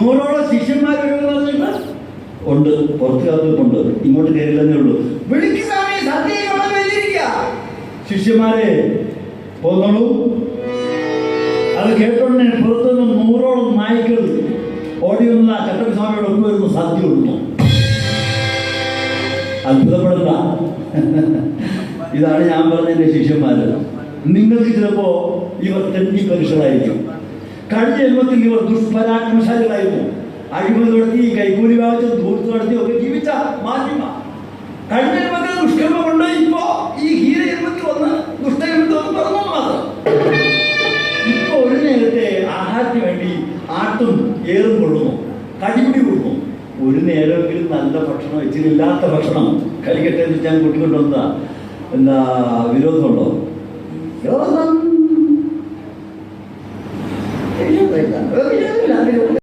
100ഓളം ശിഷ്യന്മാർ വരുമെന്ന് ഉണ്ട്. പുറത്ത് കാത്തുണ്ട്, ഇങ്ങോട്ട് കയറില്ലെന്നേ ഉള്ളൂ. വിളിക്കുന്നവരെ സദ്യയിരിക്കുക. ശിഷ്യന്മാരെ പോന്നോളൂ. അത് കേട്ടോണ്ടേ പുറത്തുനിന്ന് 100ഓളം നായ്ക്കൾ ഓടി വന്ന ചട്ടമ്പിസ്വാമിയോട് ഒന്നു വരുന്നു, സദ്യ ഉള്ളു. അത്ഭുതപ്പെടണ്ട. ഇതാണ് ഞാൻ പറഞ്ഞതിൻ്റെ ശിഷ്യന്മാര്. നിങ്ങൾക്ക് ചിലപ്പോ ഇവർ തെറ്റി മനുഷ്യരായിരിക്കും. കഴിഞ്ഞ ജന്മത്തിൽ ഇവർ ദുഷ്പരാക്രമശാലികളായിരുന്നു. അഴിമതി നടത്തി, കൈക്കൂലി വാങ്ങിച്ച്, ധൂർത്ത് നടത്തി ഒക്കെ ജീവിച്ച മാധ്യമ. കഴിഞ്ഞ ജന്മത്തിൽ ദുഷ്കർമ്മം കൊണ്ട് ഇപ്പോ ഈ ഹീര ജന്മത്തിൽ വന്ന് ദുഷ്ടകർമ്മം പറഞ്ഞു മാത്രം. ഇപ്പൊ ഒരു നേരത്തെ ആഹാരത്തിന് വേണ്ടി ആട്ടും ഏറും കൊള്ളുന്നു, കടിപിടി കൊള്ളുന്നു. ഒരു നേരമെങ്കിലും നല്ല ഭക്ഷണം, ഇച്ചിരില്ലാത്ത ഭക്ഷണം കഴിക്കട്ടെ എന്ന് ഞാൻ കൂട്ടിക്കൊണ്ടുവന്ന എന്താ വിരോധമുണ്ടോ? വിരോധം